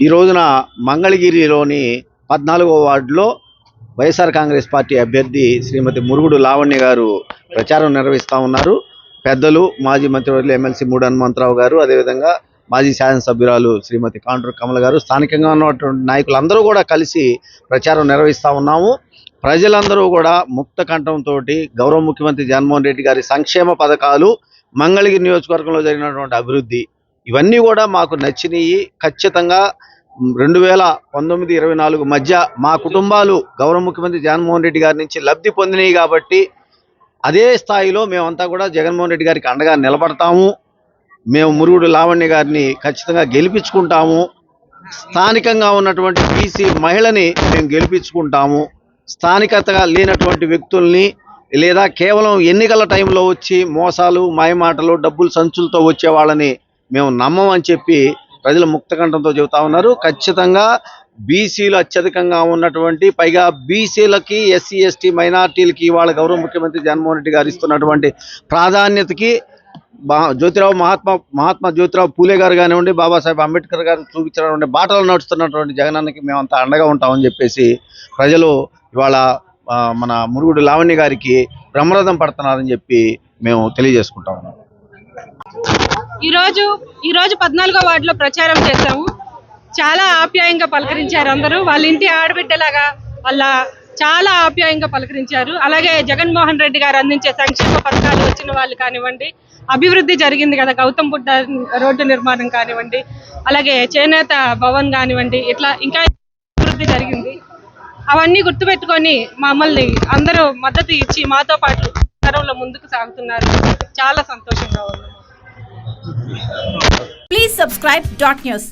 ఈ రోజున మంగళగిరిలోని 14వ వార్డులో వైఎస్ఆర్ కాంగ్రెస్ పార్టీ అభ్యర్థి శ్రీమతి మురుగుడు లావణ్య గారు ప్రచారం నిర్వహిస్తూ ఉన్నారు. పెద్దలు మాజీ మంత్రివర్యులు ఎమ్మెల్సీ మూడు హనుమంతరావు గారు, అదేవిధంగా మాజీ శాసనసభ్యురాలు శ్రీమతి కాండ్రు కమల గారు, స్థానికంగా ఉన్నటువంటి నాయకులందరూ కూడా కలిసి ప్రచారం నిర్వహిస్తూ ఉన్నాము. ప్రజలందరూ కూడా ముక్త కంఠంతో గౌరవ ముఖ్యమంత్రి జగన్మోహన్ రెడ్డి గారి సంక్షేమ పథకాలు, మంగళగిరి నియోజకవర్గంలో జరిగినటువంటి అభివృద్ధి ఇవన్నీ కూడా మాకు నచ్చినాయి. ఖచ్చితంగా 2019-24 మధ్య మా కుటుంబాలు గౌరవ ముఖ్యమంత్రి జగన్మోహన్ రెడ్డి గారి నుంచి లబ్ధి పొందినాయి కాబట్టి అదే స్థాయిలో మేమంతా కూడా జగన్మోహన్ రెడ్డి గారికి అండగా నిలబడతాము. మేము మురుగుడు లావణ్య గారిని ఖచ్చితంగా గెలిపించుకుంటాము. స్థానికంగా ఉన్నటువంటి బీసీ మహిళని మేము గెలిపించుకుంటాము. స్థానికతగా లేనటువంటి వ్యక్తుల్ని లేదా కేవలం ఎన్నికల టైంలో వచ్చి మోసాలు, మాయమాటలు, డబ్బులు సంచులతో వచ్చే వాళ్ళని మేము నమ్మమని చెప్పి ప్రజలు ముక్తకంఠంతో చెబుతా ఉన్నారు. ఖచ్చితంగా బీసీలు అత్యధికంగా ఉన్నటువంటి, పైగా బీసీలకి, ఎస్సీ ఎస్టీ మైనార్టీలకి ఇవాళ గౌరవ ముఖ్యమంత్రి జగన్మోహన్ రెడ్డి గారు ఇస్తున్నటువంటి ప్రాధాన్యతకి మహాత్మా జ్యోతిరావు పూలే గారు కానివ్వండి, బాబాసాహెబ్ అంబేద్కర్ గారు చూపించినటువంటి బాటలు నడుస్తున్నటువంటి జగనన్నకి మేమంతా అండగా ఉంటామని చెప్పేసి ప్రజలు ఇవాళ మన మురుగుడు లావణ్య గారికి బ్రహ్మరథం పడుతున్నారని చెప్పి మేము తెలియజేసుకుంటా ఉన్నాం. ఈరోజు 14వ వార్డులో ప్రచారం చేశాము. చాలా ఆప్యాయంగా పలకరించారు అందరూ. వాళ్ళ ఇంటి ఆడబిడ్డలాగా వాళ్ళ చాలా ఆప్యాయంగా పలకరించారు. అలాగే జగన్మోహన్ రెడ్డి గారు అందించే సంక్షేమ పథకాలు వచ్చిన వాళ్ళు కానివ్వండి, అభివృద్ధి జరిగింది కదా, గౌతమ్ బుద్ధ రోడ్డు నిర్మాణం కానివ్వండి, అలాగే చేనేత భవన్ కానివ్వండి, ఇట్లా ఇంకా అభివృద్ధి జరిగింది. అవన్నీ గుర్తుపెట్టుకొని మమ్మల్ని అందరూ మద్దతు ఇచ్చి మాతో పాటు తరంలో ముందుకు సాగుతున్నారు. చాలా సంతోషంగా ఉంది. Please subscribe .news.